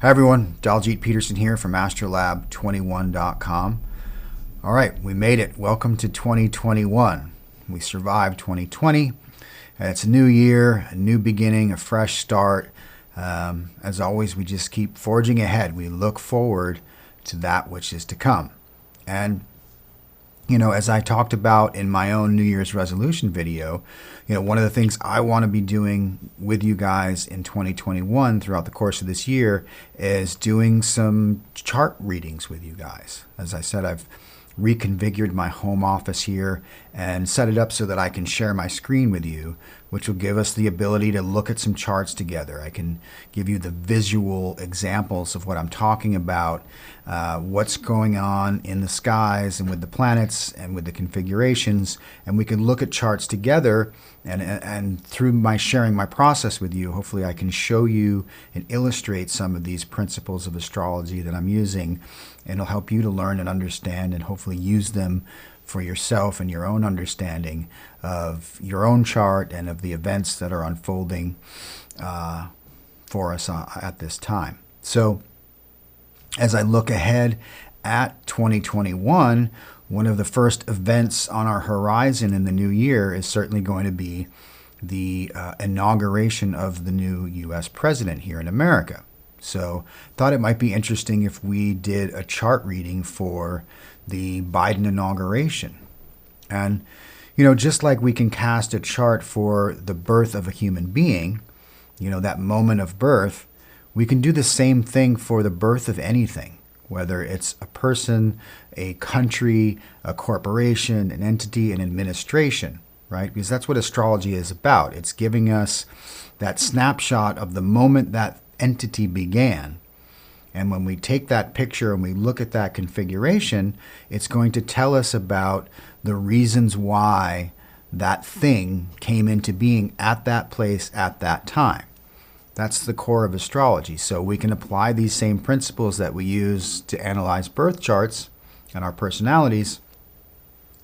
Hi everyone, Daljeet Peterson here from astrolab21.com. All right, we made it. Welcome to 2021. We survived 2020, and it's a new year, a new beginning, a fresh start. As always, we just keep forging ahead. We look forward to that which is to come. And as I talked about in my own New Year's resolution video, one of the things I want to be doing with you guys in 2021 throughout the course of this year is doing some chart readings with you guys. As I said, I've reconfigured my home office here and set it up so that I can share my screen with you, which will give us the ability to look at some charts together. I can give you the visual examples of what I'm talking about, what's going on in the skies and with the planets and with the configurations, and we can look at charts together, and through my sharing my process with you, hopefully I can show you and illustrate some of these principles of astrology that I'm using, and it'll help you to learn and understand and hopefully use them for yourself and your own understanding of your own chart and of the events that are unfolding for us at this time. So as I look ahead at 2021, one of the first events on our horizon in the new year is certainly going to be the inauguration of the new U.S. president here in America. So thought it might be interesting if we did a chart reading for the Biden inauguration. And, just like we can cast a chart for the birth of a human being, that moment of birth, we can do the same thing for the birth of anything, whether it's a person, a country, a corporation, an entity, an administration, right? Because that's what astrology is about. It's giving us that snapshot of the moment that entity began. And when we take that picture and we look at that configuration, it's going to tell us about the reasons why that thing came into being at that place at that time. That's the core of astrology. So we can apply these same principles that we use to analyze birth charts and our personalities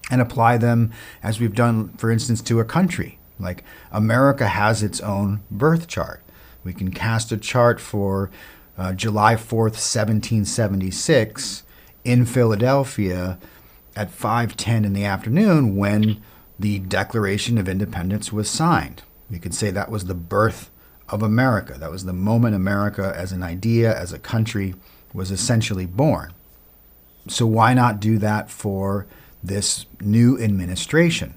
and apply them as we've done, for instance, to a country. Like America has its own birth chart. We can cast a chart for July 4th, 1776 in Philadelphia at 5:10 in the afternoon when the Declaration of Independence was signed. We could say that was the birth of America. That was the moment America as an idea, as a country, was essentially born. So why not do that for this new administration?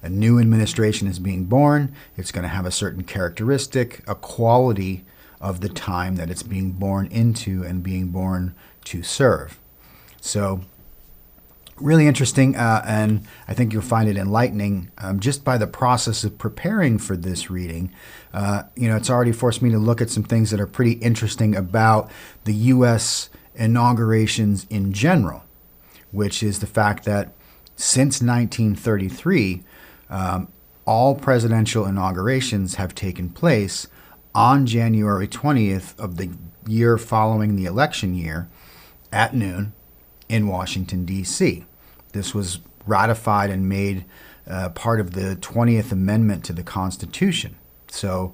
A new administration is being born. It's going to have a certain characteristic, a quality of the time that it's being born into and being born to serve. So really interesting, and I think you'll find it enlightening just by the process of preparing for this reading. It's already forced me to look at some things that are pretty interesting about the U.S. inaugurations in general, which is the fact that since 1933, all presidential inaugurations have taken place on January 20th of the year following the election year at noon in Washington, D.C. This was ratified and made part of the 20th Amendment to the Constitution. So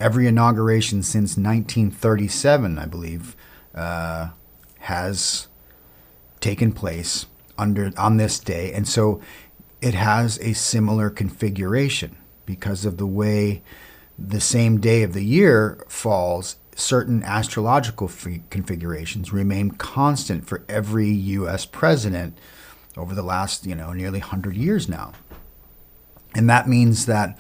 every inauguration since 1937, I believe, has taken place on this day. And so it has a similar configuration because of the way the same day of the year falls. Certain astrological configurations remain constant for every U.S. president over the last, nearly 100 years now. And that means that,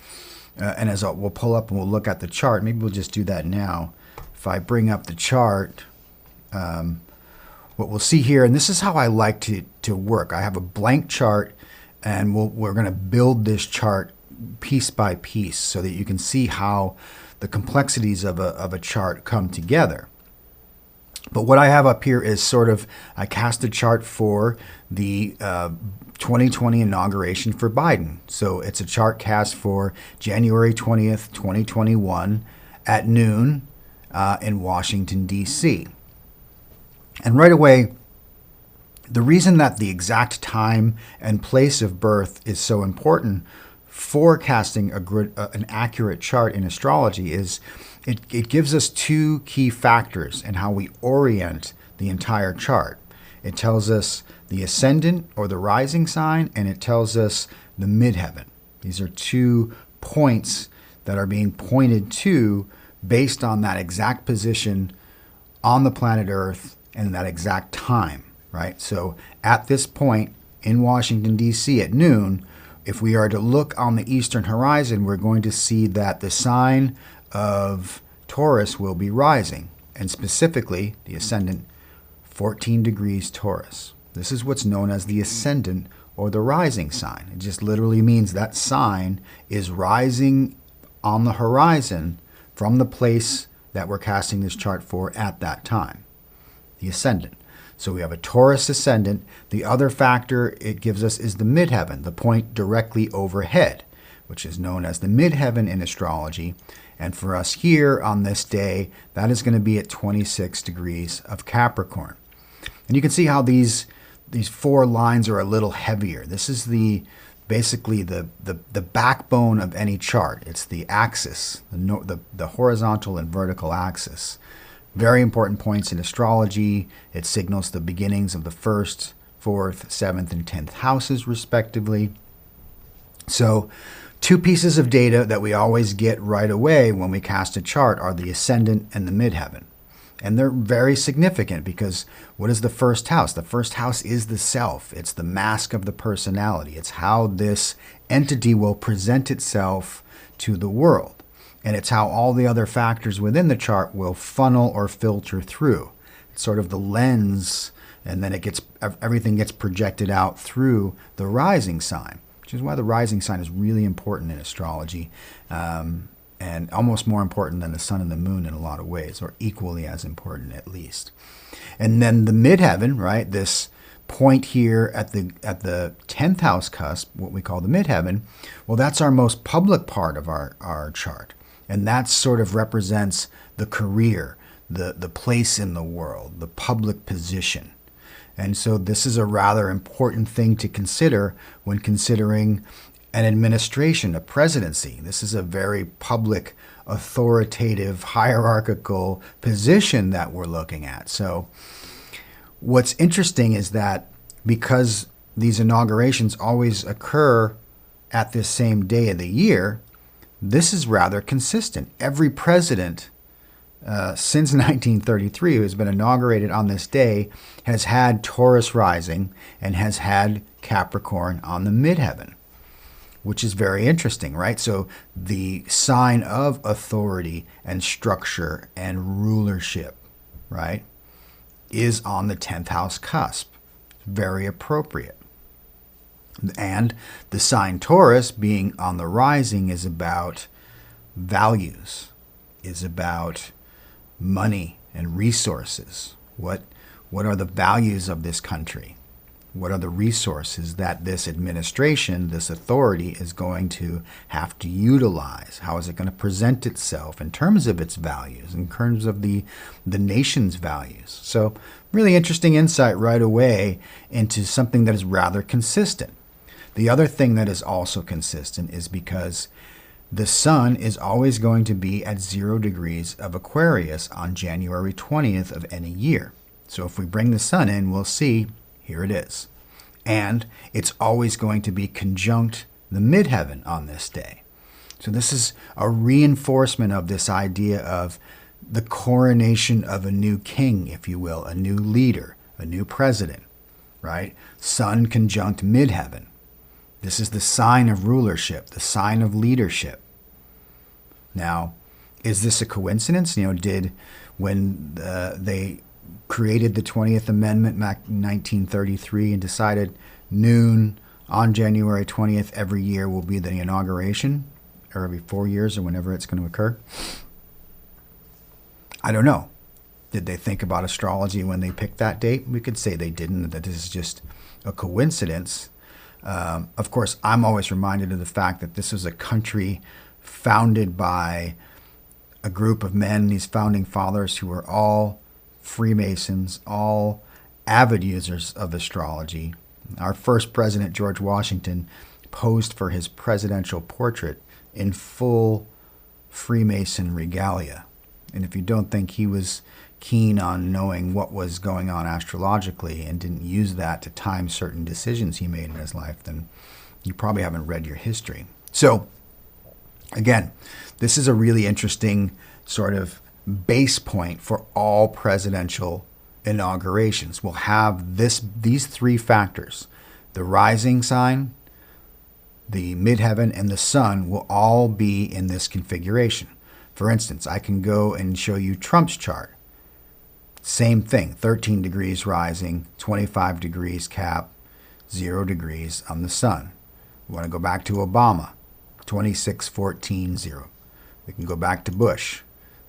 and as we'll pull up and we'll look at the chart, maybe we'll just do that now. If I bring up the chart, what we'll see here, and this is how I like to work. I have a blank chart, and we're going to build this chart piece by piece so that you can see how the complexities of a chart come together. But what I have up here is I cast a chart for the 2020 inauguration for Biden. So it's a chart cast for January 20th, 2021 at noon in Washington, D.C. And right away, the reason that the exact time and place of birth is so important forecasting an accurate chart in astrology is it gives us two key factors in how we orient the entire chart. It tells us the ascendant or the rising sign, and it tells us the midheaven. These are 2 points that are being pointed to based on that exact position on the planet Earth and that exact time, right? So at this point in Washington, D.C. at noon, if we are to look on the eastern horizon, we're going to see that the sign of Taurus will be rising, and specifically the ascendant 14 degrees Taurus. This is what's known as the ascendant or the rising sign. It just literally means that sign is rising on the horizon from the place that we're casting this chart for at that time, the ascendant. So we have a Taurus ascendant. The other factor it gives us is the midheaven, the point directly overhead, which is known as the midheaven in astrology. And for us here on this day, that is going to be at 26 degrees of Capricorn. And you can see how these 4 lines are a little heavier. This is basically the backbone of any chart. It's the axis, the horizontal and vertical axis. Very important points in astrology. It signals the beginnings of the 1st, 4th, 7th, and 10th houses, respectively. So 2 pieces of data that we always get right away when we cast a chart are the ascendant and the midheaven. And they're very significant because what is the first house? The first house is the self. It's the mask of the personality. It's how this entity will present itself to the world. And it's how all the other factors within the chart will funnel or filter through. It's sort of the lens, and then everything gets projected out through the rising sign, which is why the rising sign is really important in astrology, and almost more important than the sun and the moon in a lot of ways, or equally as important at least. And then the midheaven, right, this point here at the 10th house cusp, what we call the midheaven, well, that's our most public part of our chart. And that sort of represents the career, the place in the world, the public position. And so this is a rather important thing to consider when considering an administration, a presidency. This is a very public, authoritative, hierarchical position that we're looking at. So what's interesting is that because these inaugurations always occur at this same day of the year, this is rather consistent. Every president since 1933 who has been inaugurated on this day has had Taurus rising and has had Capricorn on the midheaven, which is very interesting, right? So the sign of authority and structure and rulership, right, is on the 10th house cusp. Very appropriate. And the sign Taurus being on the rising is about values, is about money and resources. What are the values of this country? What are the resources that this administration, this authority is going to have to utilize? How is it going to present itself in terms of its values, in terms of the nation's values? So really interesting insight right away into something that is rather consistent. The other thing that is also consistent is because the sun is always going to be at 0 degrees of Aquarius on January 20th of any year. So if we bring the sun in, we'll see, here it is. And it's always going to be conjunct the midheaven on this day. So this is a reinforcement of this idea of the coronation of a new king, if you will, a new leader, a new president, right? Sun conjunct midheaven. This is the sign of rulership, the sign of leadership. Now, is this a coincidence? Did when they created the 20th Amendment back in 1933 and decided noon on January 20th every year will be the inauguration, or every 4 years or whenever it's going to occur? I don't know. Did they think about astrology when they picked that date? We could say they didn't, that this is just a coincidence. Of course, I'm always reminded of the fact that this was a country founded by a group of men, these founding fathers who were all Freemasons, all avid users of astrology. Our first president, George Washington, posed for his presidential portrait in full Freemason regalia. And if you don't think he was keen on knowing what was going on astrologically and didn't use that to time certain decisions he made in his life, then you probably haven't read your history. So, again, this is a really interesting sort of base point for all presidential inaugurations. We'll have these three factors. The rising sign, the midheaven, and the sun will all be in this configuration. For instance, I can go and show you Trump's chart. Same thing, 13 degrees rising, 25 degrees cap, 0 degrees on the sun. We want to go back to Obama, 26, 14, 0. We can go back to Bush,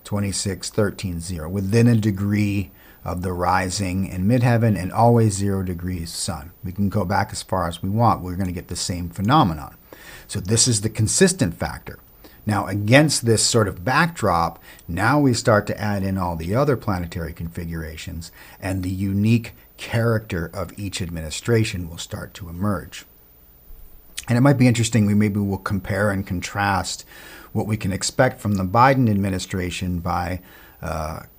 26, 13, 0, within a degree of the rising and midheaven, and always 0 degrees sun. We can go back as far as we want. We're going to get the same phenomenon. So this is the consistent factor. Now, against this sort of backdrop, now we start to add in all the other planetary configurations, and the unique character of each administration will start to emerge. And it might be interesting, maybe we'll compare and contrast what we can expect from the Biden administration by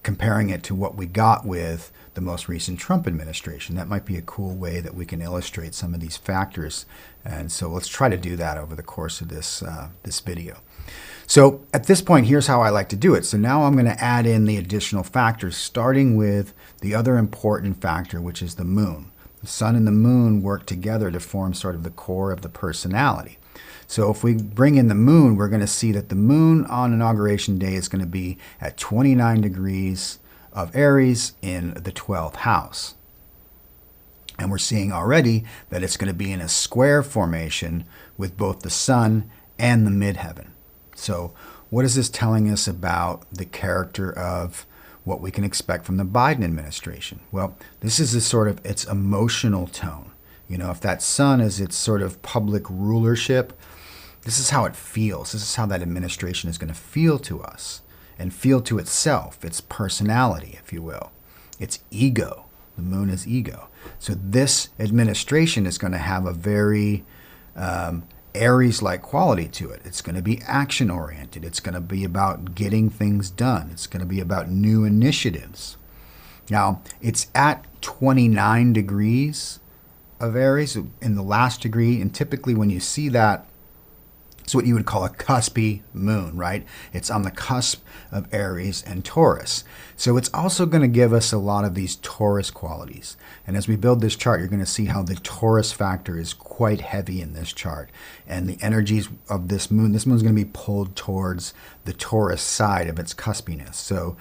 comparing it to what we got with the most recent Trump administration. That might be a cool way that we can illustrate some of these factors. And so let's try to do that over the course of this video. So at this point, here's how I like to do it. So now I'm going to add in the additional factors, starting with the other important factor, which is the moon. The sun and the moon work together to form sort of the core of the personality. So if we bring in the moon, we're going to see that the moon on Inauguration Day is going to be at 29 degrees of Aries in the 12th house. And we're seeing already that it's going to be in a square formation with both the sun and the midheaven. So what is this telling us about the character of what we can expect from the Biden administration? Well, this is a sort of its emotional tone. You know, if that sun is its sort of public rulership, this is how it feels. This is how that administration is going to feel to us and feel to itself, its personality, if you will, its ego. The moon is ego. So this administration is going to have a very Aries-like quality to it. It's going to be action-oriented. It's going to be about getting things done. It's going to be about new initiatives. Now, it's at 29 degrees of Aries in the last degree, and typically when you see that, it's what you would call a cuspy moon, right? It's on the cusp of Aries and Taurus. So it's also going to give us a lot of these Taurus qualities. And as we build this chart, you're going to see how the Taurus factor is quite heavy in this chart. And the energies of this moon's going to be pulled towards the Taurus side of its cuspiness. So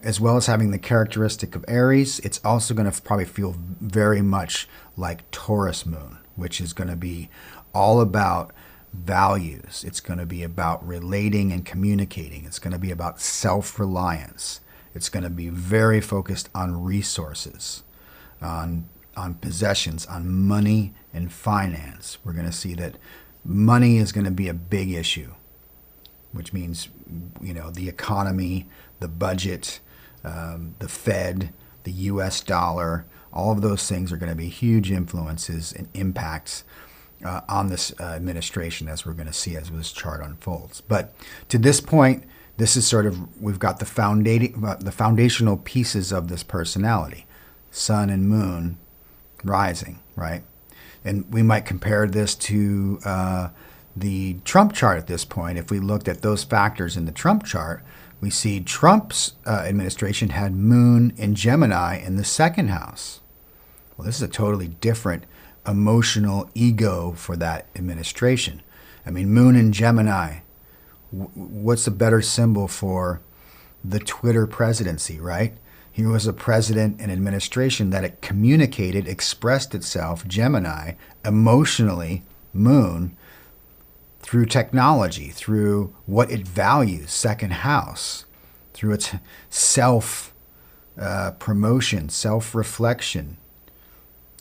as well as having the characteristic of Aries, it's also going to probably feel very much like Taurus moon, which is going to be all about values. It's going to be about relating and communicating. It's going to be about self-reliance. It's going to be very focused on resources, on possessions, on money and finance. We're going to see that money is going to be a big issue, which means, you know, the economy, the budget, the Fed, the US dollar, all of those things are going to be huge influences and impacts on this administration, as we're going to see as this chart unfolds. But to this point, this is sort of, we've got the foundational pieces of this personality, sun and moon rising, right? And we might compare this to the Trump chart at this point. If we looked at those factors in the Trump chart, we see Trump's administration had moon in Gemini in the second house. Well, this is a totally different emotional ego for that administration. I mean, moon in Gemini, what's a better symbol for the Twitter presidency, right? Here was a president and administration that it communicated, expressed itself, Gemini, emotionally, moon, through technology, through what it values, second house, through its self-promotion, self-reflection.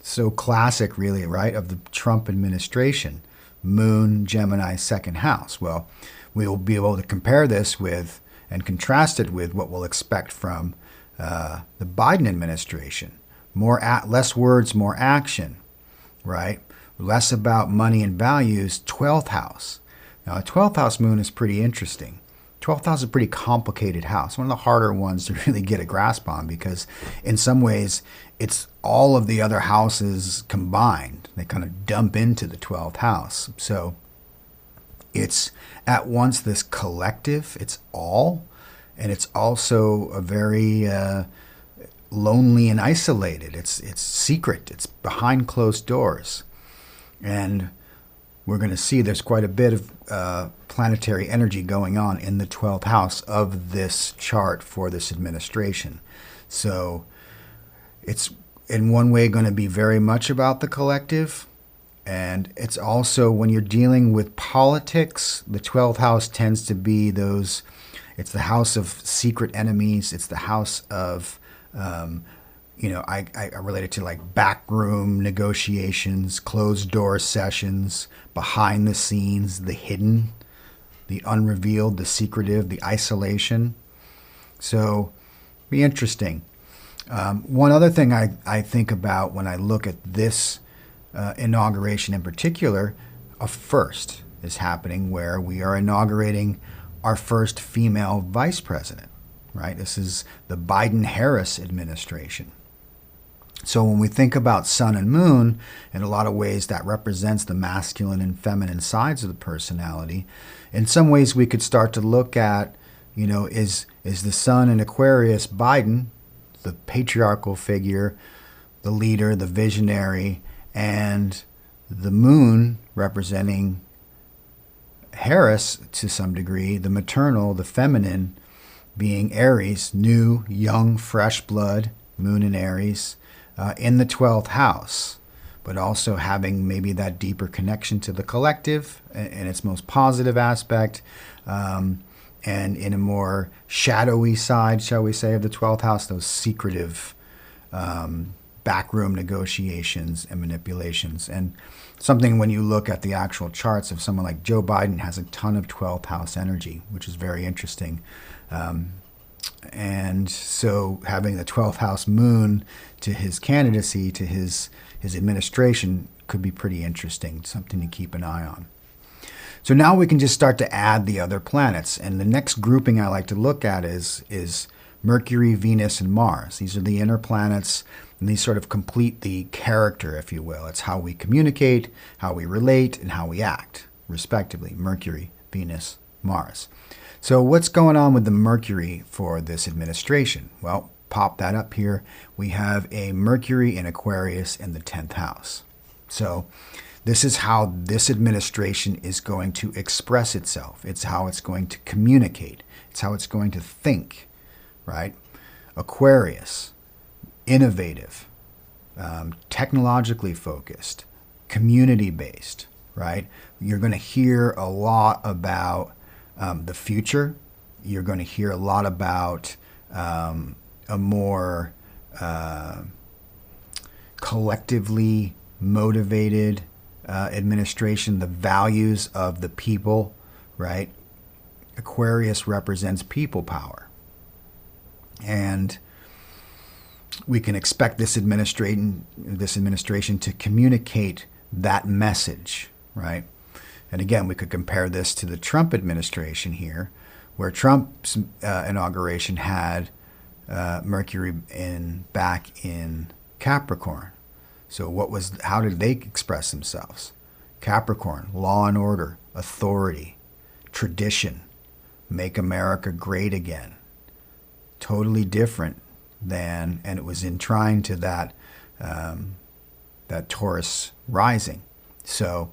So classic, really, right, of the Trump administration. Moon, Gemini, second house. Well, we will be able to compare this with and contrast it with what we'll expect from the Biden administration. Less words, more action, right? less about money and values, 12th house. Now, a 12th house moon is pretty interesting. 12th house is a pretty complicated house, one of the harder ones to really get a grasp on, because in some ways it's all of the other houses combined. They kind of dump into the 12th house. So it's at once this collective, it's all, and it's also a very lonely and isolated. It's secret. It's behind closed doors. And we're going to see there's quite a bit of planetary energy going on in the 12th house of this chart for this administration. So it's in one way going to be very much about the collective. And it's also, when you're dealing with politics, the 12th house tends to be those, it's the house of secret enemies. It's the house of, I relate it to like backroom negotiations, closed door sessions, behind the scenes, the hidden, the unrevealed, the secretive, the isolation. So, be interesting. One other thing I think about when I look at this inauguration in particular, a first is happening where we are inaugurating our first female vice president, right? This is the Biden-Harris administration. So when we think about sun and moon, in a lot of ways that represents the masculine and feminine sides of the personality. In some ways we could start to look at, is the sun in Aquarius Biden, the patriarchal figure, the leader, the visionary, and the moon representing Harris to some degree, the maternal, the feminine, being Aries, new, young, fresh blood, moon in Aries, in the 12th house, but also having maybe that deeper connection to the collective in its most positive aspect, and in a more shadowy side, shall we say, of the 12th house, those secretive backroom negotiations and manipulations. And something when you look at the actual charts of someone like Joe Biden has a ton of 12th house energy, which is very interesting. And so having the 12th house moon to his candidacy, to his administration, could be pretty interesting, something to keep an eye on. So now we can just start to add the other planets. And the next grouping I like to look at is Mercury, Venus, and Mars. These are the inner planets, and these sort of complete the character, if you will. It's how we communicate, how we relate, and how we act, respectively. Mercury, Venus, Mars. So what's going on with the Mercury for this administration? Well, pop that up here. We have a Mercury in Aquarius in the 10th house. So this is how this administration is going to express itself. It's how it's going to communicate. It's how it's going to think, right? Aquarius, innovative, technologically focused, community-based, right? You're going to hear a lot about the future. You're going to hear a lot about a more collectively motivated administration, the values of the people, right? Aquarius represents people power. And we can expect this administration to communicate that message, right? And again, we could compare this to the Trump administration here, where Trump's inauguration had Mercury back in Capricorn. So how did they express themselves? Capricorn, law and order, authority, tradition, make America great again. Totally different than, and it was in trine to that Taurus rising. So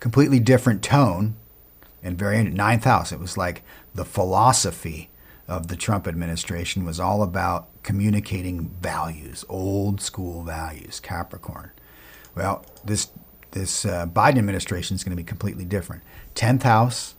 completely different tone, and very ninth house. It was like the philosophy of the Trump administration was all about communicating values, old school values, Capricorn. Well, this Biden administration is going to be completely different. 10th house,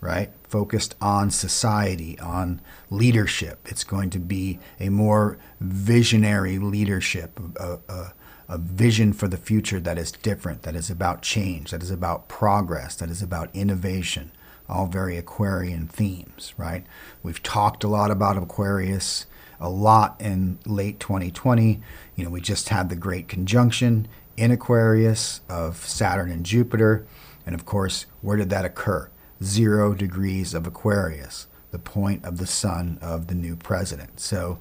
right? Focused on society, on leadership. It's going to be a more visionary leadership, a vision for the future that is different, that is about change, that is about progress, that is about innovation. All very Aquarian themes, right? We've talked a lot about Aquarius, a lot in late 2020. We just had the Great Conjunction in Aquarius of Saturn and Jupiter. And of course, where did that occur? 0 degrees of Aquarius, the point of the sun of the new president. So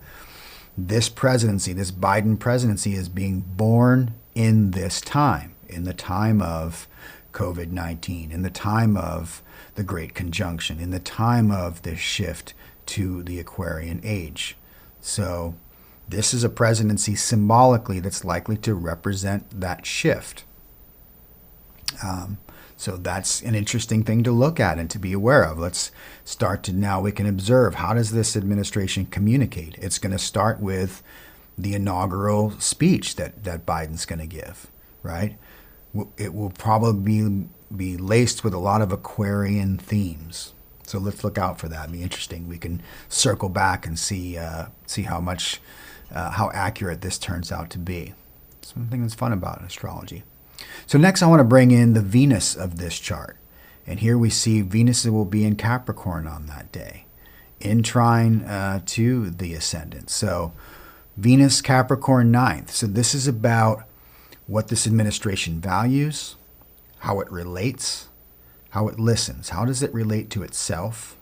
this presidency, this Biden presidency, is being born in this time, in the time of COVID-19, in the time of the Great Conjunction, in the time of this shift to the Aquarian age. So this is a presidency symbolically that's likely to represent that shift. So that's an interesting thing to look at and to be aware of. Let's start to now we can observe, how does this administration communicate? It's going to start with the inaugural speech that Biden's going to give, right? It will probably be laced with a lot of Aquarian themes. So let's look out for that. It'll be interesting. We can circle back and see how much, how accurate this turns out to be. It's one thing that's fun about astrology. So next I want to bring in the Venus of this chart. And here we see Venus will be in Capricorn on that day, in trine to the ascendant. So Venus, Capricorn, 9th. So this is about what this administration values, how it relates, how it listens. How does it relate to itself,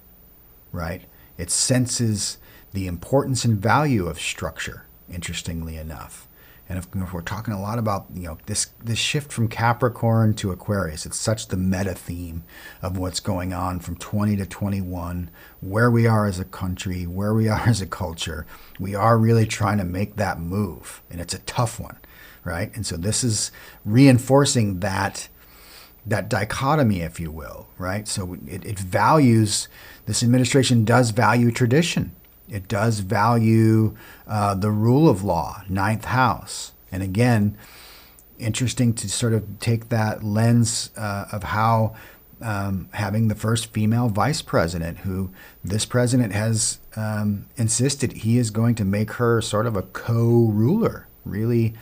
right? It senses the importance and value of structure, interestingly enough. And if we're talking a lot about, this shift from Capricorn to Aquarius, it's such the meta theme of what's going on from 20 to 21, where we are as a country, where we are as a culture. We are really trying to make that move, and it's a tough one, right? And so this is reinforcing that dichotomy, if you will, right? So it values, this administration does value tradition. It does value the rule of law, 9th house. And again, interesting to sort of take that lens of how having the first female vice president, who this president has insisted he is going to make her sort of a co-ruler, really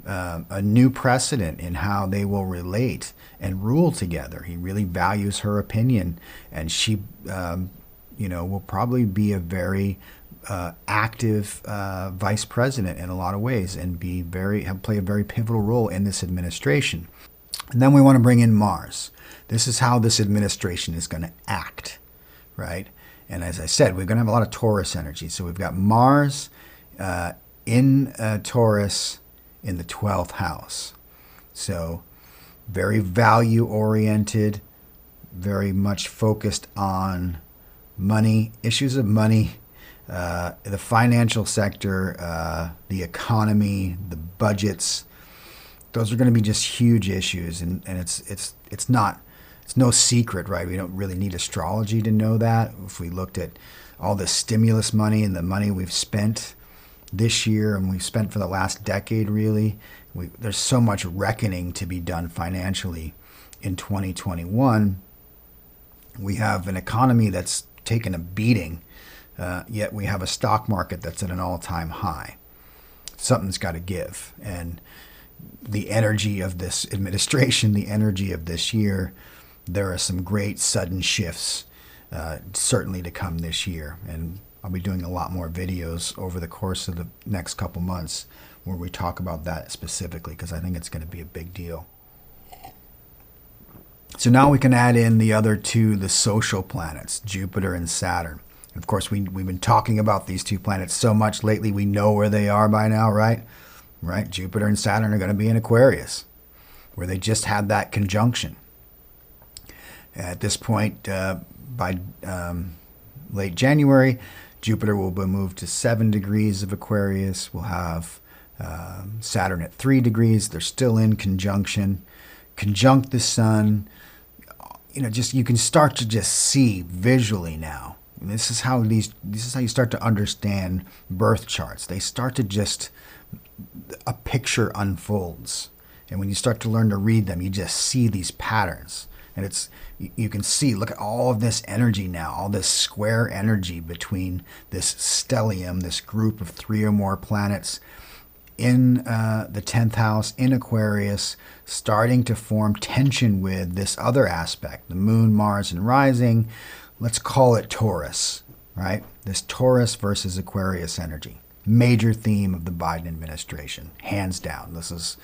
a new precedent in how they will relate and rule together. He really values her opinion, and she will probably be a very active vice president in a lot of ways, and play a very pivotal role in this administration. And then we want to bring in Mars. This is how this administration is going to act, right? And as I said, we're going to have a lot of Taurus energy. So we've got Mars in Taurus in the 12th house. So very value oriented, very much focused on money, issues of money, the financial sector, the economy, the budgets. Those are going to be just huge issues, and it's no secret, right? We don't really need astrology to know that. If we looked at all the stimulus money and the money we've spent this year and we've spent for the last decade, really, there's so much reckoning to be done financially in 2021. We have an economy that's taken a beating, yet we have a stock market that's at an all-time high. Something's got to give. And the energy of this administration, the energy of this year, there are some great sudden shifts certainly to come this year. And I'll be doing a lot more videos over the course of the next couple months where we talk about that specifically, because I think it's going to be a big deal. So now we can add in the other two, the social planets, Jupiter and Saturn. And of course, we've been talking about these two planets so much lately, we know where they are by now, right? Right? Jupiter and Saturn are going to be in Aquarius, where they just had that conjunction. At this point, by late January, Jupiter will be moved to 7 degrees of Aquarius. We'll have Saturn at 3 degrees. They're still in conjunction. Conjunct the sun. You can start to just see visually now. This is how you start to understand birth charts. They start to a picture unfolds. And when you start to learn to read them, you just see these patterns. And you can see, look at all of this energy now, all this square energy between this stellium, this group of 3 or more planets in the 10th house in Aquarius, starting to form tension with this other aspect, the moon, Mars, and rising. Let's call it Taurus, right? This Taurus versus Aquarius energy. Major theme of the Biden administration, hands down. This is,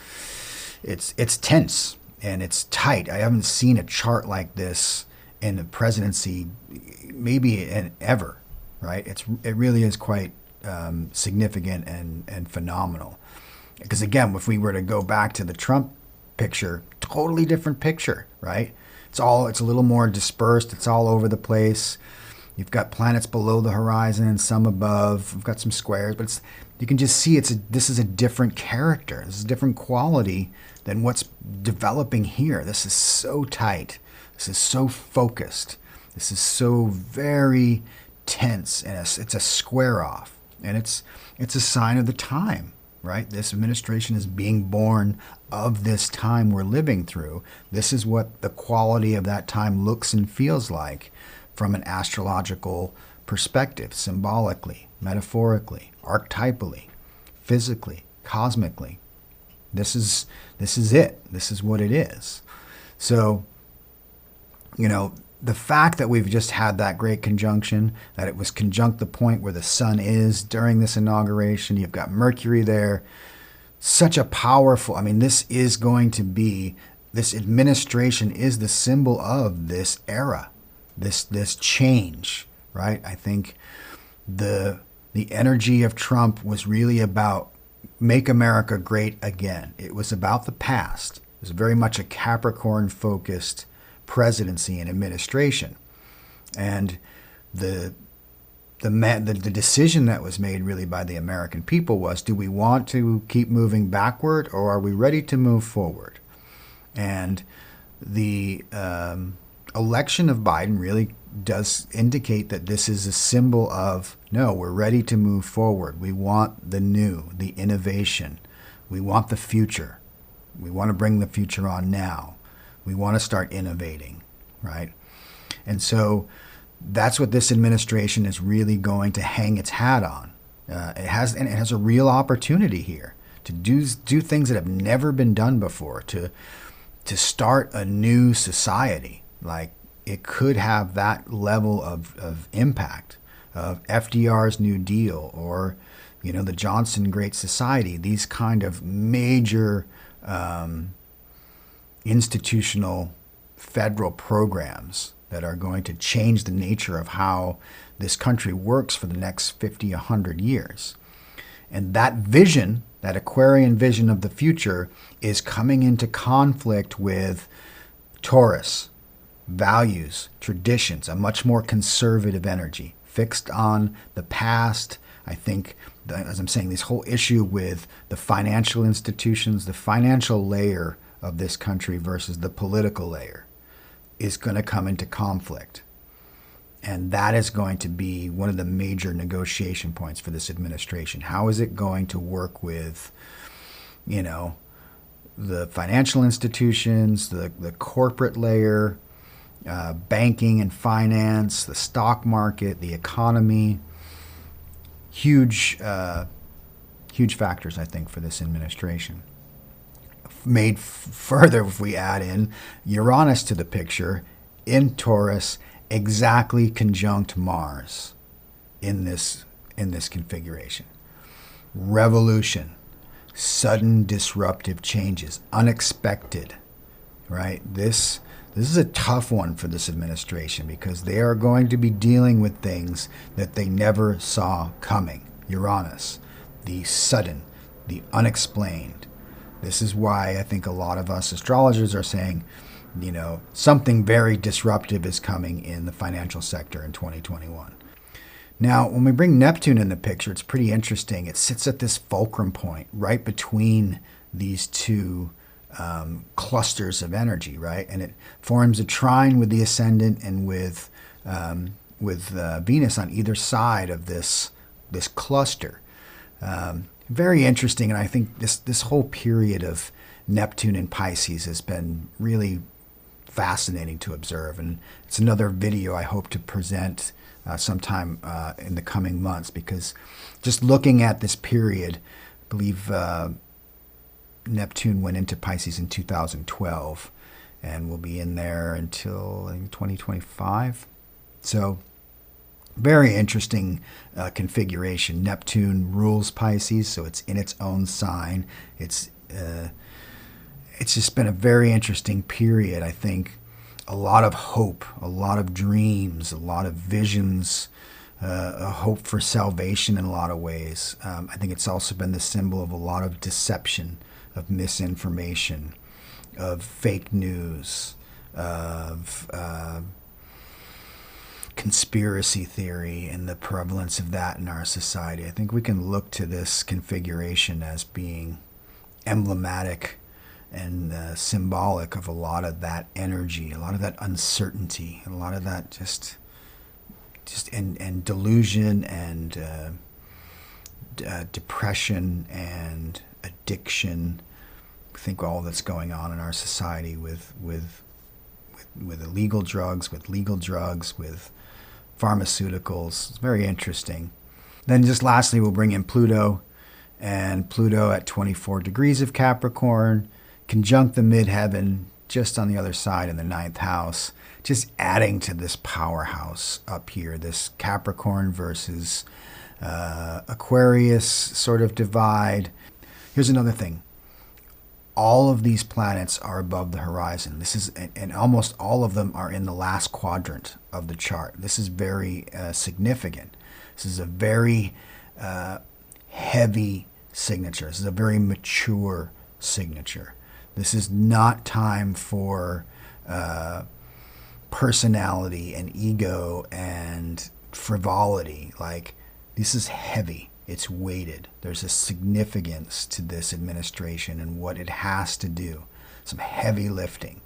it's tense and it's tight. I haven't seen a chart like this in the presidency, maybe ever, right? It really is quite significant and phenomenal. Because again, if we were to go back to the Trump picture, totally different picture, right? It's a little more dispersed. It's all over the place. You've got planets below the horizon and some above. We've got some squares, but you can just see this is a different character. This is a different quality than what's developing here. This is so tight. This is so focused. This is so very tense, and it's a square off, and it's a sign of the time, right? This administration is being born of this time we're living through. This is what the quality of that time looks and feels like from an astrological perspective, symbolically, metaphorically, archetypally, physically, cosmically. This is it. This is what it is. So, the fact that we've just had that great conjunction, that it was conjunct the point where the sun is during this inauguration, you've got Mercury there, such a powerful, this is going to be, this administration is the symbol of this era, this change, right? I think the energy of Trump was really about make America great again. It was about the past. It was very much a Capricorn-focused presidency and administration. And the decision that was made really by the American people was, do we want to keep moving backward or are we ready to move forward? And the election of Biden really does indicate that this is a symbol of, no, we're ready to move forward. We want the new, the innovation. We want the future. We want to bring the future on now. We want to start innovating, right? And so that's what this administration is really going to hang its hat on. It has a real opportunity here to do things that have never been done before, to start a new society. Like, it could have that level of impact of FDR's New Deal or, the Johnson Great Society, these kind of major institutional federal programs that are going to change the nature of how this country works for the next 50, 100 years. And that vision, that Aquarian vision of the future, is coming into conflict with Taurus, values, traditions, a much more conservative energy, fixed on the past. I think, as I'm saying, this whole issue with the financial institutions, the financial layer of this country versus the political layer is going to come into conflict. And that is going to be one of the major negotiation points for this administration. How is it going to work with, the financial institutions, the corporate layer, banking and finance, the stock market, the economy? Huge factors, I think, for this administration. Made further if we add in Uranus to the picture in Taurus, exactly conjunct Mars in this configuration. Revolution, sudden disruptive changes, unexpected, right? This is a tough one for this administration because they are going to be dealing with things that they never saw coming. Uranus, the sudden, the unexplained. This is why I think a lot of us astrologers are saying, something very disruptive is coming in the financial sector in 2021. Now, when we bring Neptune in the picture, it's pretty interesting. It sits at this fulcrum point right between these two clusters of energy, right? And it forms a trine with the ascendant and with Venus on either side of this cluster. Very interesting, and I think this whole period of Neptune in Pisces has been really fascinating to observe, and it's another video I hope to present sometime in the coming months, because just looking at this period, I believe Neptune went into Pisces in 2012 and will be in there until, I think, 2025. So very interesting configuration. Neptune rules Pisces, so it's in its own sign. It's it's just been a very interesting period. I think a lot of hope, a lot of dreams, a lot of visions, a hope for salvation in a lot of ways. I think it's also been the symbol of a lot of deception, of misinformation, of fake news, of conspiracy theory and the prevalence of that in our society. I think we can look to this configuration as being emblematic and symbolic of a lot of that energy, a lot of that uncertainty, a lot of that just and delusion and depression and addiction. I think all that's going on in our society with illegal drugs, with legal drugs, with pharmaceuticals. It's very interesting. Then just lastly, we'll bring in Pluto, and Pluto at 24 degrees of Capricorn, conjunct the midheaven just on the other side in the 9th house, just adding to this powerhouse up here, this Capricorn versus Aquarius sort of divide. Here's another thing. All of these planets are above the horizon. This is, and almost all of them are in the last quadrant of the chart. This is very significant. This is a very heavy signature. This is a very mature signature. This is not time for personality and ego and frivolity. Like, this is heavy. It's weighted. There's a significance to this administration and what it has to do. Some heavy lifting.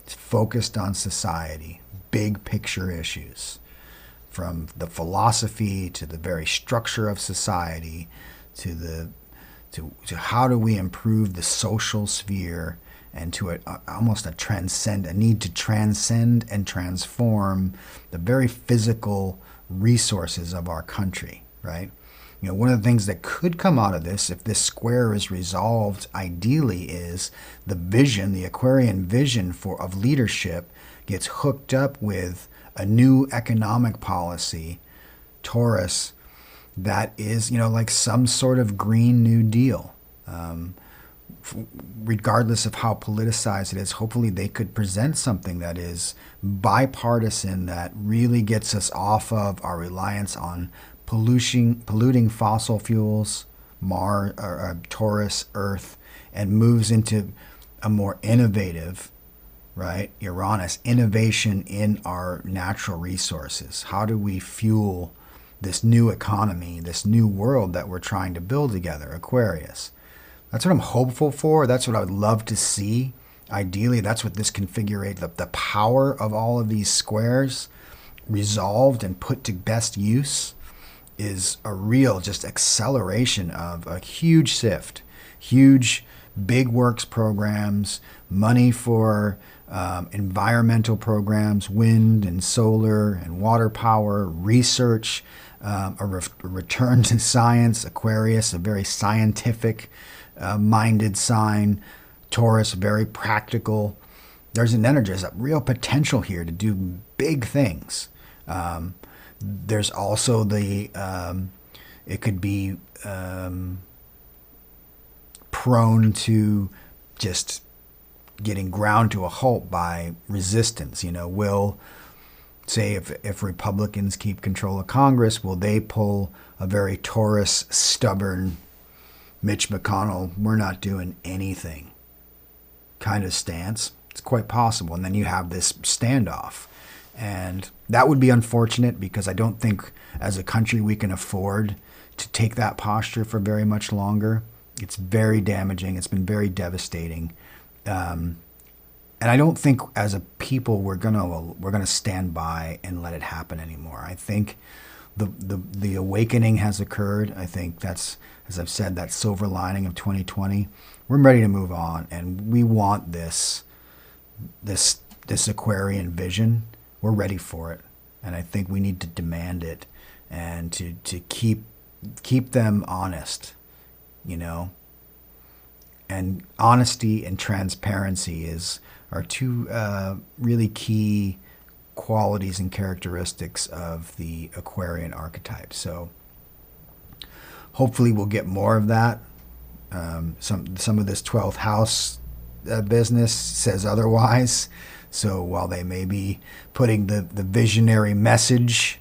It's focused on society, big picture issues, from the philosophy to the very structure of society to how do we improve the social sphere, and to almost a need to transcend and transform the very physical resources of our country, right? You know, one of the things that could come out of this, if this square is resolved, ideally, is the vision, the Aquarian vision of leadership gets hooked up with a new economic policy, Taurus, that is, like some sort of Green New Deal. Regardless of how politicized it is, hopefully they could present something that is bipartisan, that really gets us off of our reliance on polluting fossil fuels, Mars, or Taurus, Earth, and moves into a more innovative, right, Uranus, innovation in our natural resources. How do we fuel this new economy, this new world that we're trying to build together, Aquarius? That's what I'm hopeful for. That's what I would love to see. Ideally, that's what this configurates, the power of all of these squares resolved and put to best use is a real just acceleration of a huge shift, huge big works programs, money for environmental programs, wind and solar and water power, research, a return to science, Aquarius, a very scientific minded sign, Taurus, very practical. There's an energy, there's a real potential here to do big things. There's also it could be prone to just getting ground to a halt by resistance. Will, say, if Republicans keep control of Congress, will they pull a very Taurus, stubborn, Mitch McConnell, we're not doing anything kind of stance? It's quite possible. And then you have this standoff. And that would be unfortunate, because I don't think as a country we can afford to take that posture for very much longer. It's very damaging. It's been very devastating. And I don't think as a people we're gonna stand by and let it happen anymore. I think the awakening has occurred. I think that's, as I've said, that silver lining of 2020. We're ready to move on, and we want this Aquarian vision. We're ready for it, and I think we need to demand it, and to keep them honest, And honesty and transparency are two really key qualities and characteristics of the Aquarian archetype. So hopefully we'll get more of that. Some of this 12th house business says otherwise. So while they may be putting the visionary message,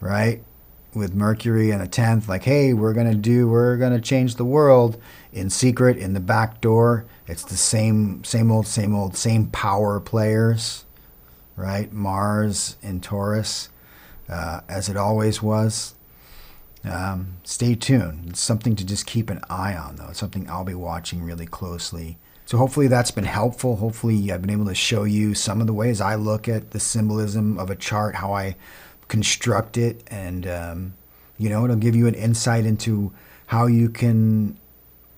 right, with Mercury and a 10th, like, hey, we're going to change the world, in secret, in the back door, it's the same power players, right? Mars in Taurus, as it always was. Stay tuned. It's something to just keep an eye on, though. It's something I'll be watching really closely. So hopefully that's been helpful. Hopefully I've been able to show you some of the ways I look at the symbolism of a chart, how I construct it, and it'll give you an insight into how you can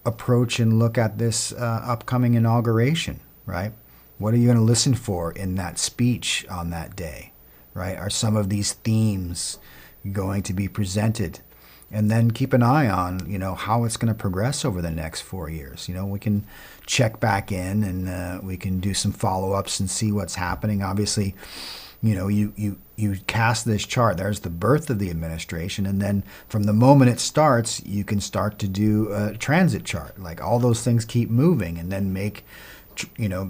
approach and look at this upcoming inauguration, right? What are you going to listen for in that speech on that day, right? Are some of these themes going to be presented? And then keep an eye on, how it's going to progress over the next 4 years. We can check back in and we can do some follow-ups and see what's happening. Obviously, you cast this chart. There's the birth of the administration, and then from the moment it starts, you can start to do a transit chart. Like all those things keep moving, and then make,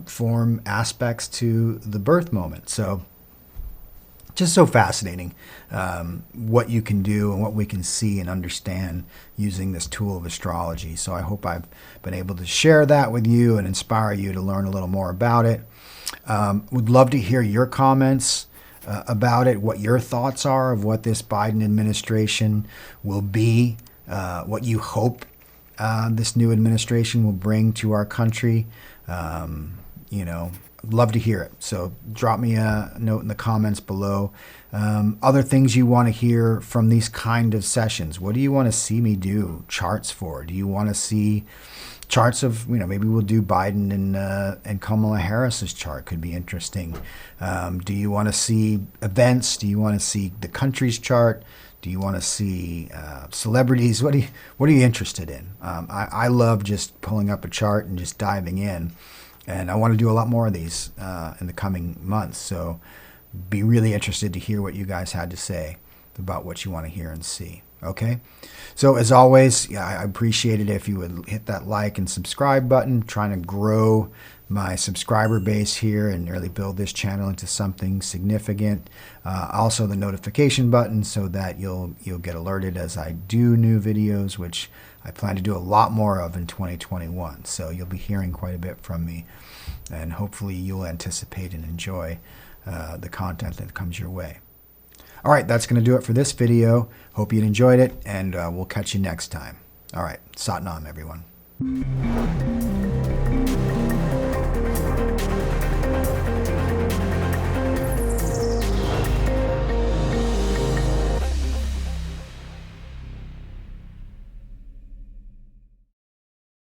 form aspects to the birth moment. So just so fascinating what you can do and what we can see and understand using this tool of astrology. So I hope I've been able to share that with you and inspire you to learn a little more about it. Would love to hear your comments about it, what your thoughts are of what this Biden administration will be, what you hope this new administration will bring to our country. Love to hear it. So drop me a note in the comments below. Other things you want to hear from these kind of sessions. What do you want to see me do charts for? Do you want to see charts of, maybe we'll do Biden and Kamala Harris's chart. Could be interesting. Do you want to see events? Do you want to see the country's chart? Do you want to see celebrities? What are you interested in? I love just pulling up a chart and just diving in. And I want to do a lot more of these in the coming months. So be really interested to hear what you guys had to say about what you want to hear and see. Okay? So as always, I appreciate it if you would hit that like and subscribe button. Trying to grow my subscriber base here and really build this channel into something significant. Also the notification button so that you'll get alerted as I do new videos, which I plan to do a lot more of in 2021. So you'll be hearing quite a bit from me, and hopefully you'll anticipate and enjoy the content that comes your way. All right, that's going to do it for this video. Hope you enjoyed it, and we'll catch you next time. All right, Sat Nam, everyone.